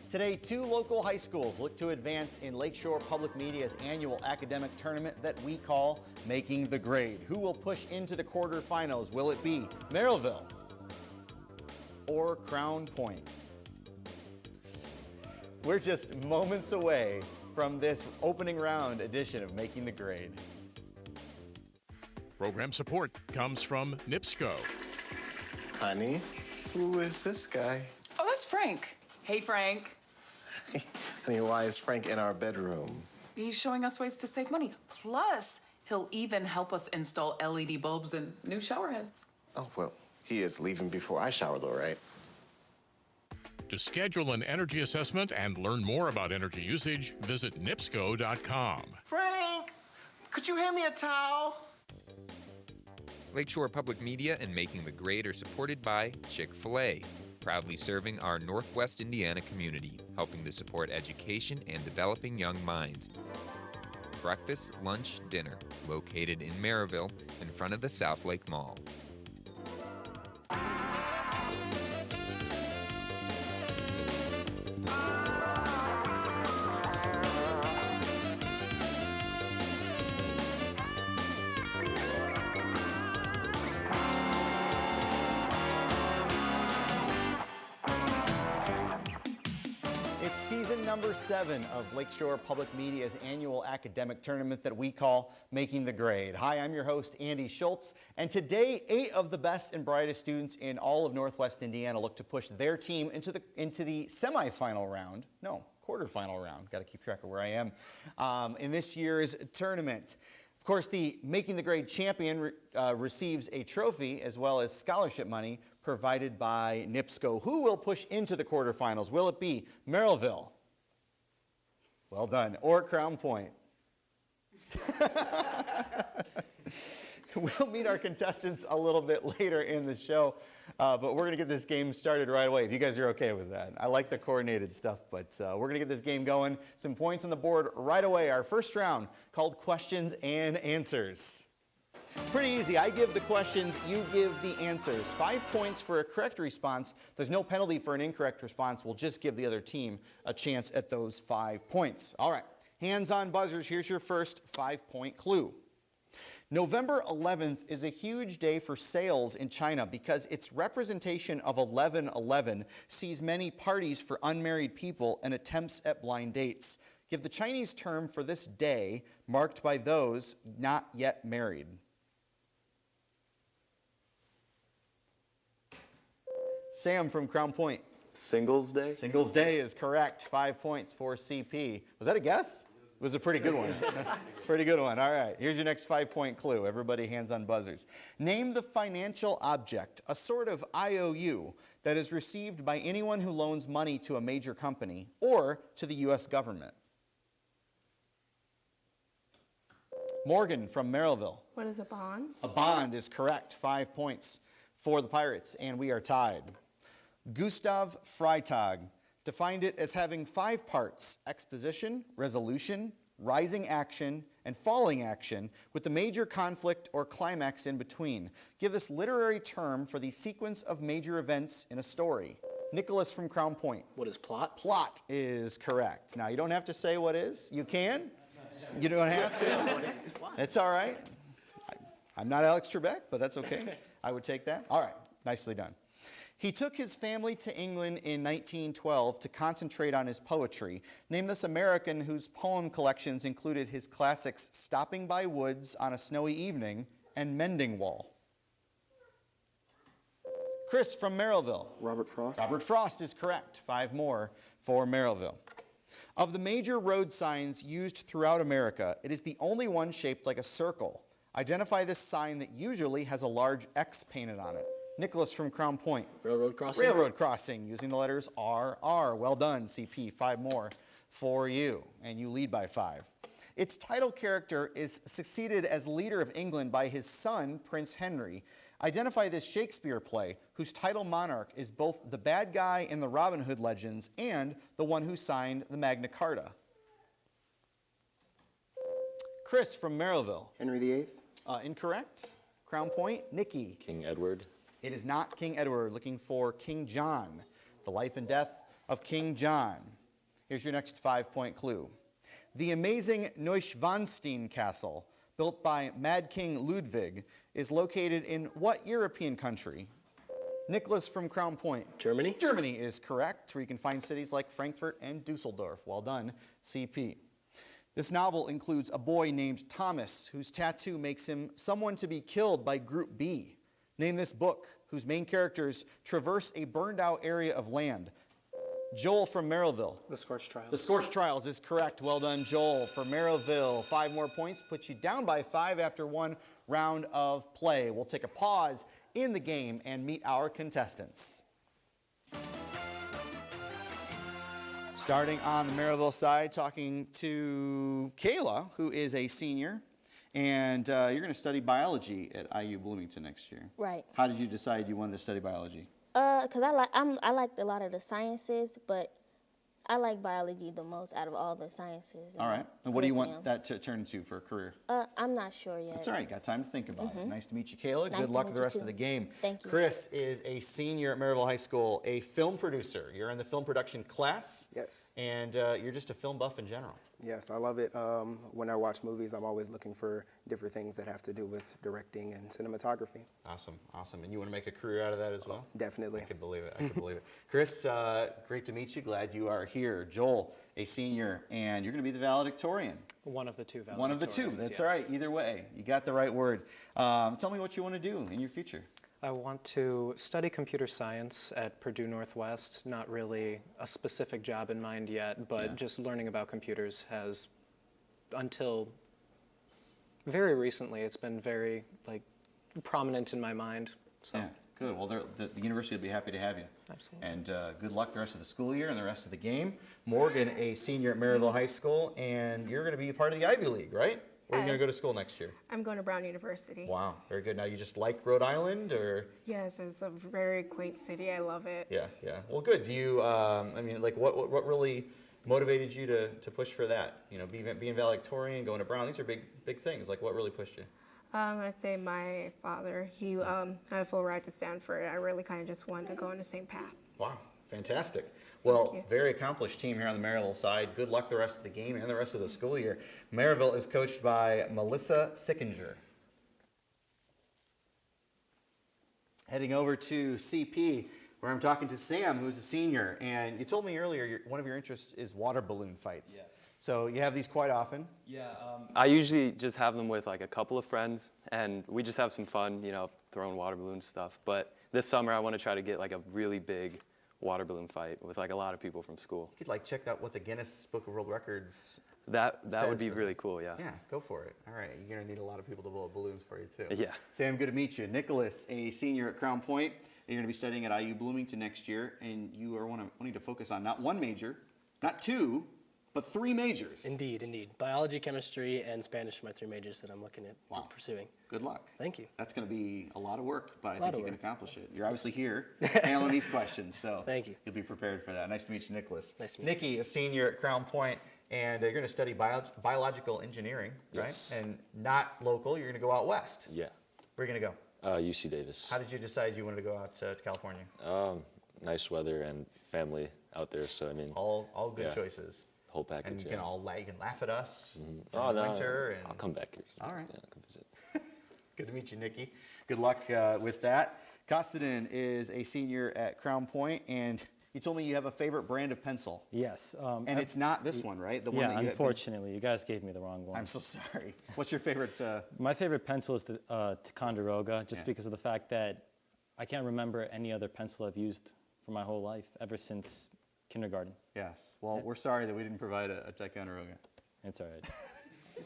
Today, 2 local high schools look to advance in Lakeshore Public Media's annual academic tournament that we call Making the Grade. Who will push into the quarterfinals? Will it be Merrillville or Crown Point? We're just moments away from this opening round edition of Making the Grade. Program support comes from NIPSCO. Honey, who is this guy? Oh, that's Frank. Hey, Frank. Honey, why is Frank in our bedroom? He's showing us ways to save money. Plus, he'll even help us install LED bulbs and new shower heads. Oh, well, he is leaving before I shower, though, right? To schedule an energy assessment and learn more about energy usage, visit nipsco.com. Frank, could you hand me a towel? Lakeshore Public Media and Making the Grade are supported by Chick-fil-A, proudly serving our Northwest Indiana community, helping to support education and developing young minds. Breakfast, lunch, dinner, located in Merrillville in front of the South Lake Mall. It's season number 7 of Lakeshore Public Media's annual academic tournament that we call Making the Grade. Hi, I'm your host, Andy Schultz, and today 8 of the best and brightest students in all of Northwest Indiana look to push their team into the semifinal round. No, quarterfinal round. Got to keep track of where I am in this year's tournament. Of course, the Making the Grade champion receives a trophy as well as scholarship money provided by NIPSCO. Who will push into the quarterfinals? Will it be Merrillville? Well done. Or Crown Point? We'll meet our contestants a little bit later in the show, but we're going to get this game started right away, if you guys are okay with that. I like the coordinated stuff, but we're going to get this game going. Some points on the board right away. Our first round called Questions and Answers. Pretty easy. I give the questions, you give the answers. 5 points for a correct response. There's no penalty for an incorrect response. We'll just give the other team a chance at those 5 points. All right, hands on buzzers. Here's your first 5-point clue. November 11th is a huge day for sales in China because its representation of 11/11 sees many parties for unmarried people and attempts at blind dates. Give the Chinese term for this day marked by those not yet married. Sam from Crown Point. Singles Day? Singles Day is correct. 5 points for CP. Was that a guess? It was a pretty good one. Pretty good one. All right, here's your next 5-point clue. Everybody hands on buzzers. Name the financial object, a sort of IOU, that is received by anyone who loans money to a major company or to the U.S. government. Morgan from Merrillville. What is a bond? A bond is correct. 5 points for the Pirates, and we are tied. Gustav Freitag defined it as having 5 parts: exposition, resolution, rising action, and falling action, with the major conflict or climax in between. Give this literary term for the sequence of major events in a story. Nicholas from Crown Point. What is plot? Plot is correct. Now, you don't have to say what is. You can. You don't have to. It's all right. I'm not Alex Trebek, but that's okay. I would take that. All right. Nicely done. He took his family to England in 1912 to concentrate on his poetry. Name this American whose poem collections included his classics Stopping by Woods on a Snowy Evening and Mending Wall. Chris from Merrillville. Robert Frost. Robert Frost is correct. 5 more for Merrillville. Of the major road signs used throughout America, it is the only one shaped like a circle. Identify this sign that usually has a large X painted on it. Nicholas from Crown Point. Railroad crossing. Railroad crossing, using the letters RR. Well done, CP. 5 more for you, and you lead by 5. Its title character is succeeded as leader of England by his son, Prince Henry. Identify this Shakespeare play whose title monarch is both the bad guy in the Robin Hood legends and the one who signed the Magna Carta. Chris from Merrillville. Henry VIII. Incorrect. Crown Point. Nikki. King Edward. It is not King Edward. Looking for King John. The life and death of King John. Here's your next 5-point clue. The amazing Neuschwanstein Castle, built by Mad King Ludwig, is located in what European country? Nicholas from Crown Point. Germany? Germany is correct, where you can find cities like Frankfurt and Dusseldorf. Well done, CP. This novel includes a boy named Thomas, whose tattoo makes him someone to be killed by Group B. Name this book, whose main characters traverse a burned-out area of land. Joel from Merrillville. The Scorched Trials. The Scorched Trials is correct. Well done, Joel. For Merrillville, 5 more points puts you down by 5 after 1 round of play. We'll take a pause in the game and meet our contestants. Starting on the Merrillville side, talking to Kayla, who is a senior, and you're going to study biology at IU Bloomington next year. Right. How did you decide you wanted to study biology? Cause I liked a lot of the sciences, but I like biology the most out of all the sciences. All right. And what do you want that to turn into for a career? I'm not sure yet. That's all right. Got time to think about it. Nice to meet you, Kayla. Nice Good to luck meet with the you rest too. of the game. Thank you. Chris is a senior at Merrillville High School, a film producer. You're in the film production class. Yes. And you're just a film buff in general. Yes, I love it. When I watch movies, I'm always looking for different things that have to do with directing and cinematography. Awesome, awesome. And you want to make a career out of that as well? Definitely. I can believe it. I can believe it. Chris, great to meet you. Glad you are here. Joel, a senior, and you're going to be the valedictorian. One of the two valedictorians. One of the two. That's yes. all right. Either way, you got the right word. Tell me what you want to do in your future. I want to study computer science at Purdue Northwest. Not really a specific job in mind yet, but just learning about computers has, until very recently, it's been very prominent in my mind. So. Yeah, good. Well, the university will be happy to have you. Absolutely. And good luck the rest of the school year and the rest of the game. Morgan, a senior at Merrillville High School, and you're going to be a part of the Ivy League, right? Where are you going to go to school next year? I'm going to Brown University. Wow, very good. Now, you just like Rhode Island, or? Yes, it's a very quaint city. I love it. Yeah, yeah. Well, good. Do you, what really motivated you to push for that? You know, being valedictorian, going to Brown, these are big things. Like, what really pushed you? I'd say my father. He had a full ride to Stanford. I really kind of just wanted to go on the same path. Wow, fantastic. Well, very accomplished team here on the Merrillville side. Good luck the rest of the game and the rest of the school year. Merrillville is coached by Melissa Sickinger. Heading over to CP, where I'm talking to Sam, who's a senior. And you told me earlier one of your interests is water balloon fights. Yes. So you have these quite often? Yeah, I usually just have them with like a couple of friends, and we just have some fun, throwing water balloon stuff. But this summer I want to try to get like a really big water balloon fight with like a lot of people from school. You could check out what the Guinness Book of World Records That would be really cool, yeah. Yeah, go for it. All right, you're gonna need a lot of people to blow balloons for you too. Yeah. Sam, good to meet you. Nicholas, a senior at Crown Point. You're gonna be studying at IU Bloomington next year, and you are wanting to focus on not one major, not two, but 3 majors. Indeed, indeed. Biology, chemistry, and Spanish are my 3 majors that I'm looking at pursuing. Good luck. Thank you. That's going to be a lot of work, but I think you can accomplish it. You're obviously here handling these questions, so Thank you. You'll be prepared for that. Nice to meet you, Nicholas. Nice to meet you. Nikki, a senior at Crown Point, and you're going to study biological engineering, Yes. right? And not local. You're going to go out west. Yeah. Where are you going to go? UC Davis. How did you decide you wanted to go out to California? Nice weather and family out there, so I mean. All good yeah, choices. Whole package. And you yeah. can laugh at us in Oh, no, winter. And I'll come back here. All right. Yeah, I'll come visit. Good to meet you, Nikki. Good luck with that. Costigan is a senior at Crown Point, and you told me you have a favorite brand of pencil. Yes. And it's not this one, right? The one yeah, that you unfortunately, you guys gave me the wrong one. I'm so sorry. What's your favorite? My favorite pencil is the Ticonderoga, just because of the fact that I can't remember any other pencil I've used for my whole life, ever since kindergarten. Yes. Well, we're sorry that we didn't provide a Ticonderoga. It's all right.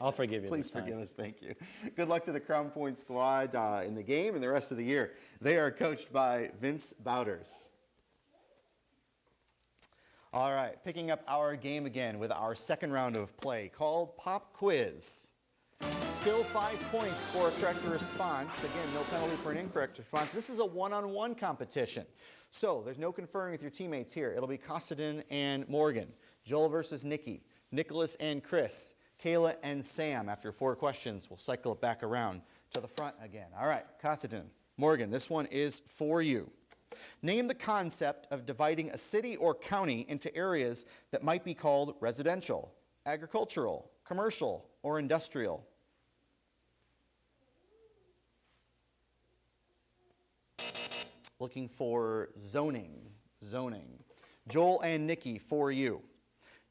I'll forgive you. Please this time. forgive us. Thank you. Good luck to the Crown Point squad in the game and the rest of the year. They are coached by Vince Bowders. All right, picking up our game again with our second round of play called Pop Quiz. Still 5 points for a correct response. Again, no penalty for an incorrect response. This is a one-on-one competition. So there's no conferring with your teammates here. It'll be Costigan and Morgan, Joel versus Nikki, Nicholas and Chris, Kayla and Sam. After 4 questions, we'll cycle it back around to the front again. All right, Costigan, Morgan, this one is for you. Name the concept of dividing a city or county into areas that might be called residential, agricultural, commercial, or industrial. Looking for zoning. Joel and Nikki, for you.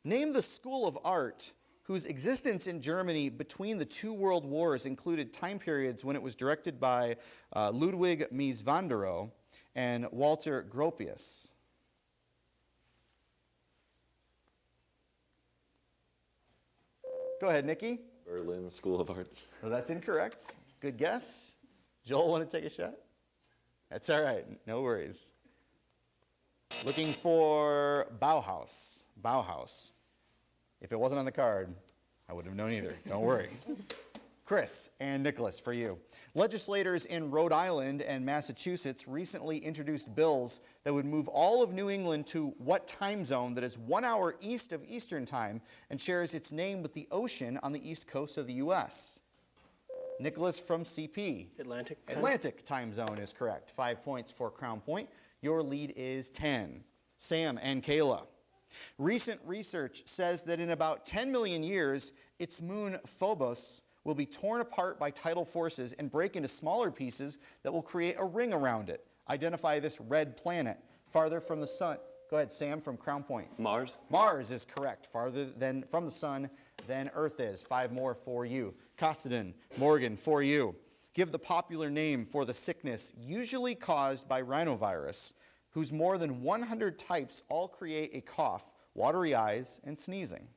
Name the school of art whose existence in Germany between the two world wars included time periods when it was directed by Ludwig Mies van der Rohe and Walter Gropius. Go ahead, Nikki. Berlin School of Arts. Well, that's incorrect. Good guess. Joel, want to take a shot? That's all right. No worries. Looking for Bauhaus. Bauhaus. If it wasn't on the card, I wouldn't have known either. Don't worry. Chris and Nicholas, for you. Legislators in Rhode Island and Massachusetts recently introduced bills that would move all of New England to what time zone that is 1 hour east of Eastern Time and shares its name with the ocean on the east coast of the U.S.? Nicholas from CP. Atlantic time. Atlantic time zone is correct. 5 points for Crown Point. Your lead is 10. Sam and Kayla. Recent research says that in about 10 million years, its moon Phobos will be torn apart by tidal forces and break into smaller pieces that will create a ring around it. Identify this red planet farther from the sun. Go ahead, Sam from Crown Point. Mars. Mars is correct. Farther than from the sun than Earth is. 5 more for you. Costigan, Morgan, for you. Give the popular name for the sickness usually caused by rhinovirus, whose more than 100 types all create a cough, watery eyes, and sneezing.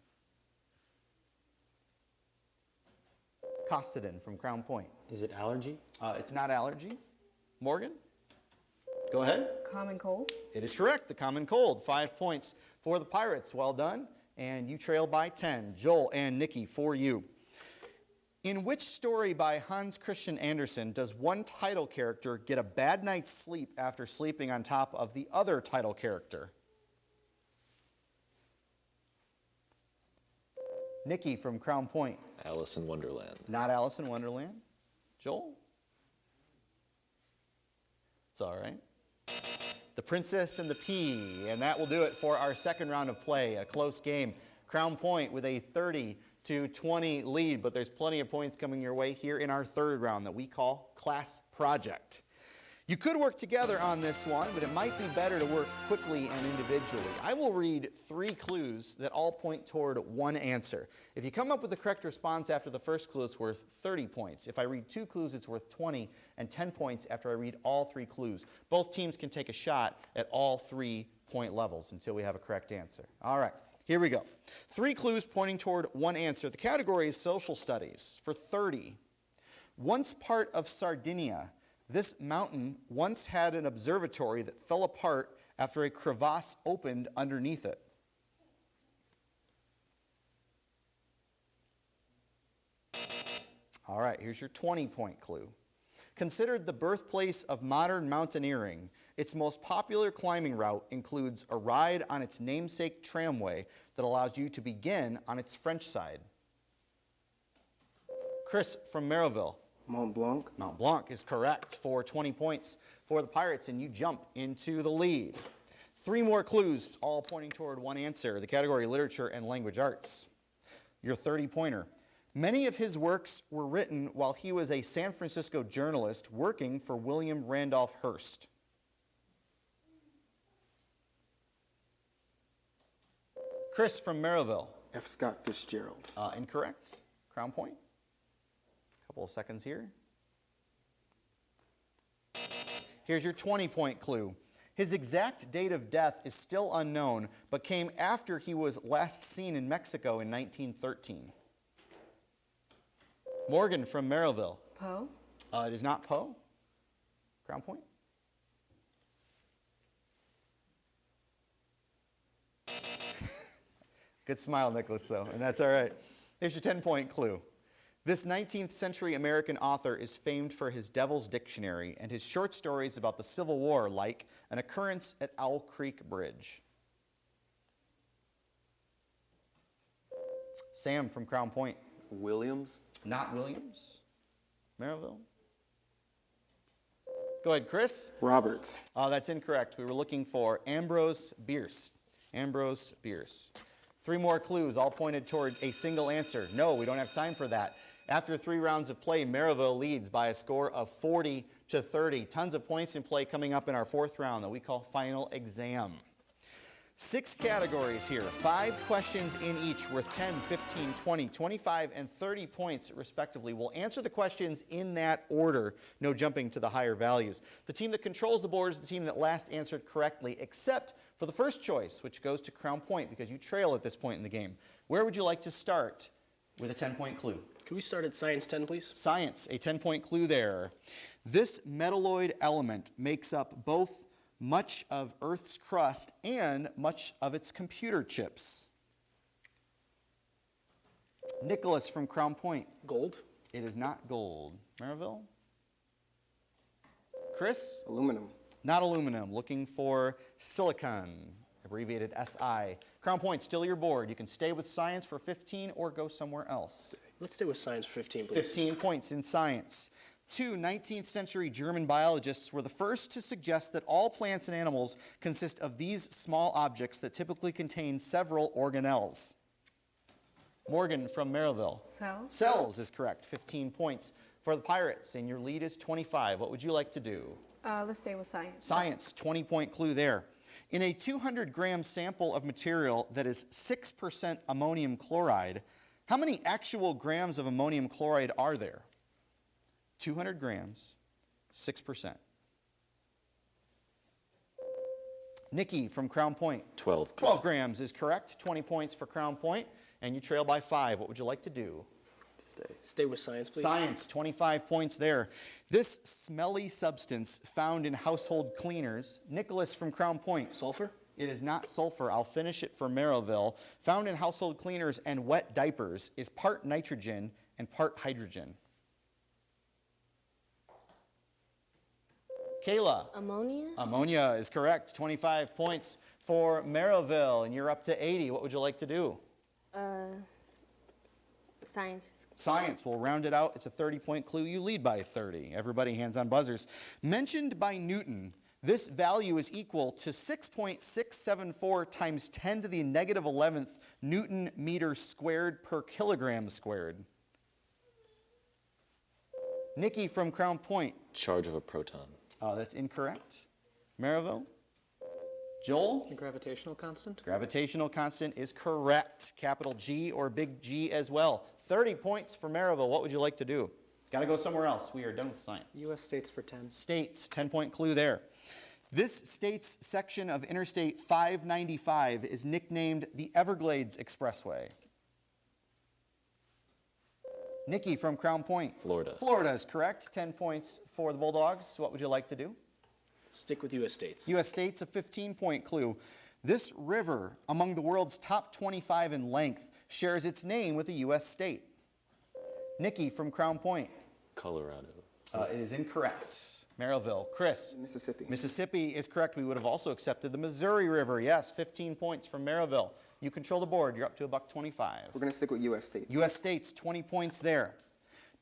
Costigan from Crown Point. Is it allergy? It's not allergy. Morgan? Go ahead. Common cold. It is correct, the common cold. 5 points for the Pirates. Well done. And you trail by 10. Joel and Nikki, for you. In which story by Hans Christian Andersen does one title character get a bad night's sleep after sleeping on top of the other title character? Nikki from Crown Point. Alice in Wonderland. Not Alice in Wonderland. Joel? It's all right. The Princess and the Pea. And that will do it for our second round of play. A close game. Crown Point with a 30-20 lead, but there's plenty of points coming your way here in our third round that we call Class Project. You could work together on this one, but it might be better to work quickly and individually. I will read 3 clues that all point toward one answer. If you come up with the correct response after the first clue, it's worth 30 points. If I read 2 clues, it's worth 20, and 10 points after I read all 3 clues. Both teams can take a shot at all 3 point levels until we have a correct answer. All right, here we go. 3 clues pointing toward one answer. The category is social studies for 30. Once part of Sardinia, this mountain once had an observatory that fell apart after a crevasse opened underneath it. All right, here's your 20-point clue. Considered the birthplace of modern mountaineering, its most popular climbing route includes a ride on its namesake tramway that allows you to begin on its French side. Chris from Merrillville. Mont Blanc. Mont Blanc is correct for 20 points for the Pirates, and you jump into the lead. 3 more clues, all pointing toward one answer. The category literature and language arts. Your 30-pointer. Many of his works were written while he was a San Francisco journalist working for William Randolph Hearst. Chris from Merrillville. F. Scott Fitzgerald. Incorrect. Crown Point. Couple of seconds here. Here's your 20-point clue. His exact date of death is still unknown, but came after he was last seen in Mexico in 1913. Morgan from Merrillville. Poe. It is not Poe. Crown Point. Good smile, Nicholas, though, and that's all right. Here's your 10-point clue. This 19th century American author is famed for his Devil's Dictionary and his short stories about the Civil War, like An Occurrence at Owl Creek Bridge. Sam from Crown Point. Williams. Not Williams. Merrillville. Go ahead, Chris. Roberts. That's incorrect. We were looking for Ambrose Bierce. Ambrose Bierce. 3 more clues, all pointed toward a single answer. No, we don't have time for that. After 3 rounds of play, Merrillville leads by a score of 40-30. Tons of points in play coming up in our 4th round that we call Final Exam. 6 categories here, 5 questions in each worth 10, 15, 20, 25, and 30 points respectively. We'll answer the questions in that order, no jumping to the higher values. The team that controls the board is the team that last answered correctly, except for the first choice, which goes to Crown Point because you trail at this point in the game. Where would you like to start with a 10-point clue? Can we start at Science 10, please? Science, a 10-point clue there. This metalloid element makes up both much of Earth's crust and much of its computer chips. Nicholas from Crown Point. Gold? It is not gold. Merrillville? Chris? Aluminum. Not aluminum. Looking for silicon, abbreviated SI. Crown Point, still your board. You can stay with science for 15 or go somewhere else. Let's stay with science for 15, please. 15 points in science. 2 19th century German biologists were the first to suggest that all plants and animals consist of these small objects that typically contain several organelles. Morgan from Merrillville. Cells. Cells is correct. 15 points for the Pirates, and your lead is 25. What would you like to do? Let's stay with science. Science, 20-point clue there. In a 200-gram sample of material that is 6% ammonium chloride, how many actual grams of ammonium chloride are there? 200 grams, 6%. Nikki from Crown Point. 12. 12 grams is correct. 20 points for Crown Point, and you trail by 5. What would you like to do? Stay with science, please. Science, 25 points there. This smelly substance found in household cleaners. Nicholas from Crown Point. Sulfur? It is not sulfur. I'll finish it for Merrillville. Found in household cleaners and wet diapers is part nitrogen and part hydrogen. Kayla. Ammonia? Ammonia is correct. 25 points for Merrillville, and you're up to 80. What would you like to do? Science. Science. We'll round it out. It's a 30-point clue. You lead by 30. Everybody hands on buzzers. Mentioned by Newton, this value is equal to 6.674 times 10 to the negative 11th Newton meter squared per kilogram squared. Nikki from Crown Point. Charge of a proton. That's incorrect. Merrillville? Joel? The gravitational constant? Gravitational constant is correct. Capital G or big G as well. 30 points for Merrillville. What would you like to do? Got to go somewhere else. We are done with science. U.S. states for 10. States, 10-point clue there. This state's section of Interstate 595 is nicknamed the Everglades Expressway. Nikki from Crown Point. Florida. Florida is correct. 10 points for the Bulldogs. What would you like to do? Stick with U.S. states. U.S. states, a 15-point clue. This river, among the world's top 25 in length, shares its name with a U.S. state. Nikki from Crown Point. Colorado. It is incorrect. Merrillville. Chris. Mississippi. Mississippi is correct. We would have also accepted the Missouri River. Yes, 15 points from Merrillville. You control the board. You're up to $1.25. We're going to stick with U.S. states. U.S. states, 20 points there.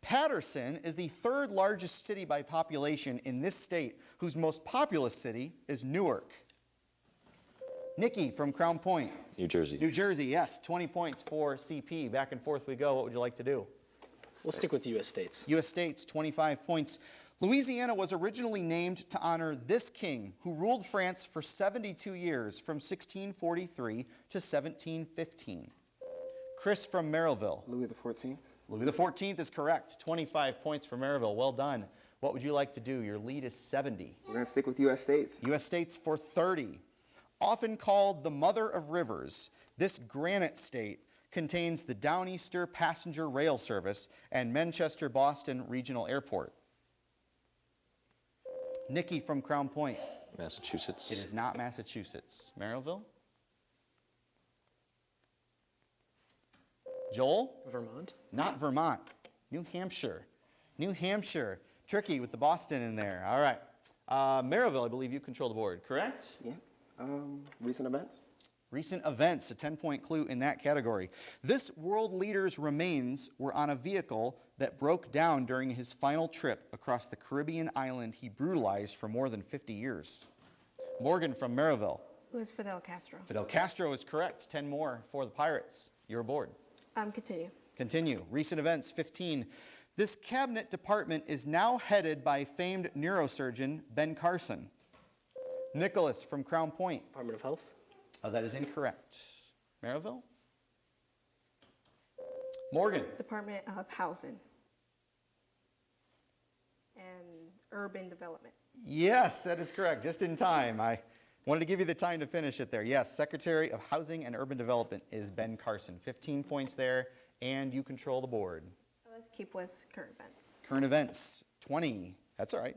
Patterson is the 3rd largest city by population in this state, whose most populous city is Newark. Nikki from Crown Point. New Jersey. New Jersey, yes, 20 points for CP. Back and forth we go. What would you like to do? We'll stick with U.S. states. U.S. states, 25 points. Louisiana was originally named to honor this king who ruled France for 72 years from 1643 to 1715. Chris from Merrillville. Louis XIV. Louis XIV is correct. 25 points for Merrillville. Well done. What would you like to do? Your lead is 70. We're going to stick with U.S. states. U.S. states for 30. Often called the mother of rivers, this granite state contains the Downeaster Passenger Rail Service and Manchester-Boston Regional Airport. Nikki from Crown Point. Massachusetts. It is not Massachusetts. Merrillville? Joel? Vermont? Not Vermont. New Hampshire. New Hampshire. Tricky with the Boston in there. All right. Merrillville, I believe you control the board, correct? Yeah. Recent events. Recent events, a 10-point clue in that category. This world leader's remains were on a vehicle that broke down during his final trip across the Caribbean island he brutalized for more than 50 years. Morgan from Merrillville. Who is Fidel Castro? Fidel Castro is correct. 10 more for the Pirates. You're aboard. Continue. Continue. Recent events, 15. This cabinet department is now headed by famed neurosurgeon Ben Carson. Nicholas from Crown Point. Department of Health. That is incorrect. Merrillville? Morgan. Department of Housing and Urban Development. Yes, that is correct. Just in time. I wanted to give you the time to finish it there. Yes, Secretary of Housing and Urban Development is Ben Carson. 15 points there, and you control the board. Let's keep with current events. Current events, 20. That's all right.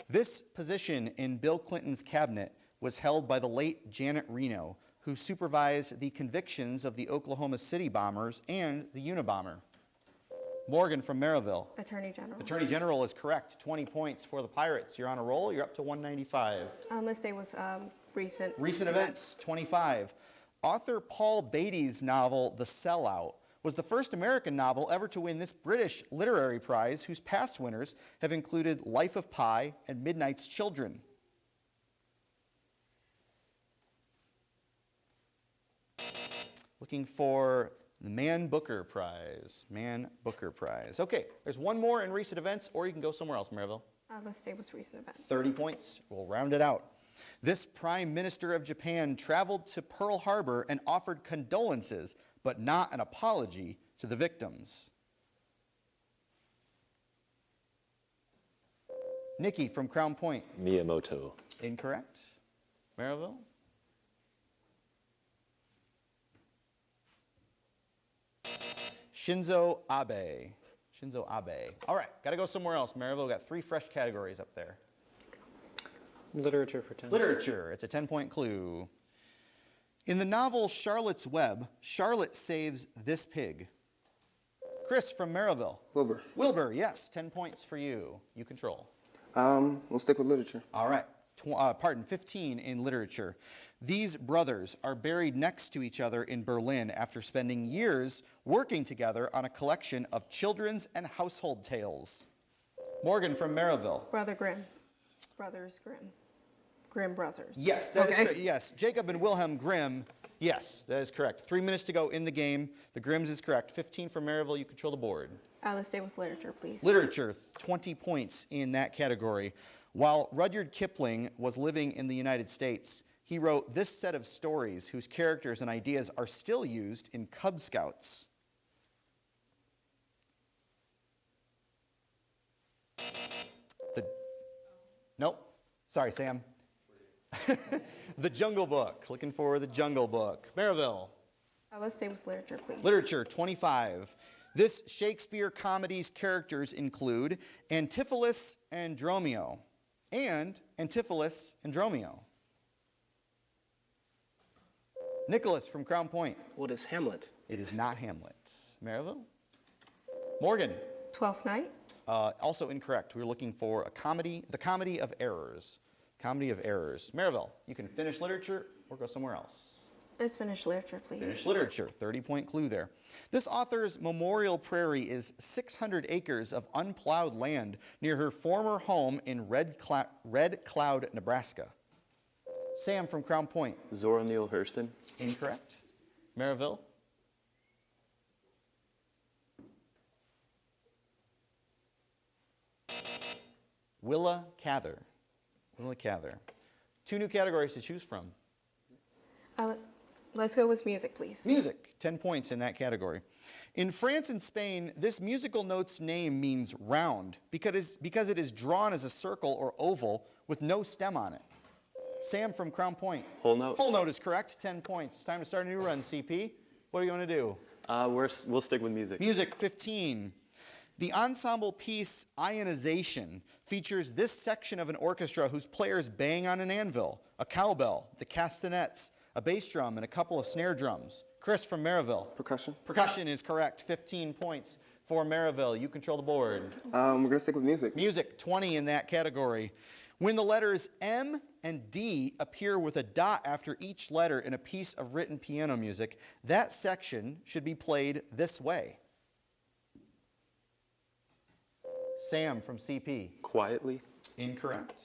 This position in Bill Clinton's cabinet was held by the late Janet Reno, who supervised the convictions of the Oklahoma City bombers and the Unabomber. Morgan from Merrillville. Attorney General. Attorney General is correct. 20 points for the Pirates. You're on a roll. You're up to 195. Let's stay with recent. Recent events, 25. Author Paul Beatty's novel, The Sellout, was the first American novel ever to win this British literary prize, whose past winners have included Life of Pi and Midnight's Children. Looking for the Man Booker Prize. Man Booker Prize. Okay, there's one more in recent events, or you can go somewhere else, Merrillville. Let's stay with recent events. 30 points. We'll round it out. This Prime Minister of Japan traveled to Pearl Harbor and offered condolences, but not an apology, to the victims. Nikki from Crown Point. Miyamoto. Incorrect. Merrillville? Shinzo Abe. Shinzo Abe. All right, got to go somewhere else. Merrillville, got 3 fresh categories up there. Literature for 10. Literature. It's a 10-point clue. In the novel Charlotte's Web, Charlotte saves this pig. Chris from Merrillville. Wilbur. Wilbur, yes. 10 points for you. You control. We'll stick with literature. All right. 15 in literature. These brothers are buried next to each other in Berlin after spending years working together on a collection of children's and household tales. Morgan from Merrillville. Brother Grimm. Brothers Grimm. Grimm brothers. Yes, that is correct. Yes, Jacob and Wilhelm Grimm. Yes, that is correct. 3 minutes to go in the game. The Grimms is correct. 15 for Merrillville. You control the board. Let's stay with literature, please. Literature, 20 points in that category. While Rudyard Kipling was living in the United States, he wrote this set of stories whose characters and ideas are still used in Cub Scouts. Nope. Sorry, Sam. The Jungle Book. Looking for The Jungle Book. Merrillville. Let's stay with literature, please. Literature, 25. This Shakespeare comedy's characters include Antipholus and Dromio. And Antipholus and Dromio. Nicholas from Crown Point. What is Hamlet? It is not Hamlet. Merrillville? Morgan. Twelfth Night. Also incorrect. We're looking for a comedy, The Comedy of Errors. Comedy of Errors. Merrillville, you can finish literature or go somewhere else. Let's finish literature, please. Finish literature. 30-point clue there. This author's memorial prairie is 600 acres of unplowed land near her former home in Red Cloud, Nebraska. Sam from Crown Point. Zora Neale Hurston. Incorrect. Merrillville. Willa Cather. Willa Cather. 2 new categories to choose from. Let's go with music, please. Music, 10 points in that category. In France and Spain, this musical note's name means round because it is drawn as a circle or oval with no stem on it. Sam from Crown Point. Whole note. Whole note is correct, 10 points. It's time to start a new run, CP. What do you want to do? We'll stick with music. Music, 15. The ensemble piece Ionization features this section of an orchestra whose players bang on an anvil, a cowbell, the castanets, a bass drum, and a couple of snare drums. Chris from Merrillville. Percussion. Percussion is correct. 15 points for Merrillville. You control the board. We're going to stick with music. Music, 20 in that category. When the letters M and D appear with a dot after each letter in a piece of written piano music, that section should be played this way. Sam from CP. Quietly. Incorrect.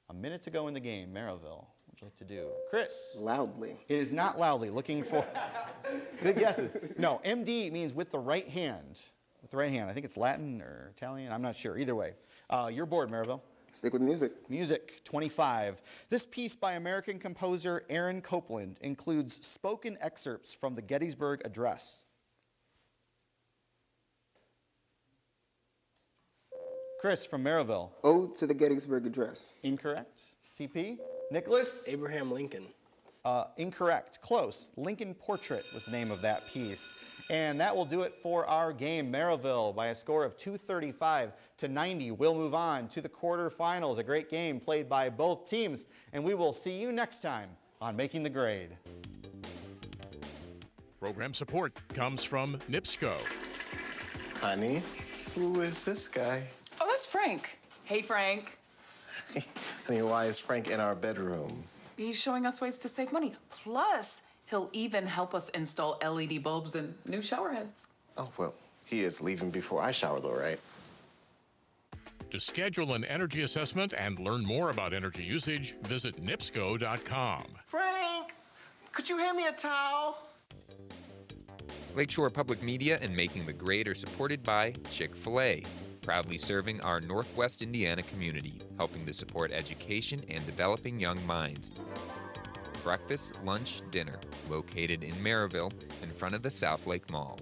A minute to go in the game. Merrillville, what would you like to do? Chris. Loudly. It is not loudly. Looking for good guesses. No, MD means with the right hand. With the right hand. I think it's Latin or Italian. I'm not sure. Either way. Your board, Merrillville. Stick with music. Music, 25. This piece by American composer Aaron Copland includes spoken excerpts from the Gettysburg Address. Chris from Merrillville. Ode to the Gettysburg Address. Incorrect. CP. Nicholas. Abraham Lincoln. Incorrect. Close. Lincoln Portrait was the name of that piece. And that will do it for our game. Merrillville, by a score of 235-90, will move on to the quarterfinals. A great game played by both teams. And we will see you next time on Making the Grade. Program support comes from NIPSCO. Honey, who is this guy? Oh, that's Frank. Hey, Frank. Honey, why is Frank in our bedroom? He's showing us ways to save money. Plus, he'll even help us install LED bulbs and new shower heads. Oh, well, he is leaving before I shower, though, right? To schedule an energy assessment and learn more about energy usage, visit nipsco.com. Frank, could you hand me a towel? Lakeshore Public Media and Making the Grade are supported by Chick-fil-A, proudly serving our Northwest Indiana community, helping to support education and developing young minds. Breakfast, lunch, dinner, located in Merrillville in front of the South Lake Mall.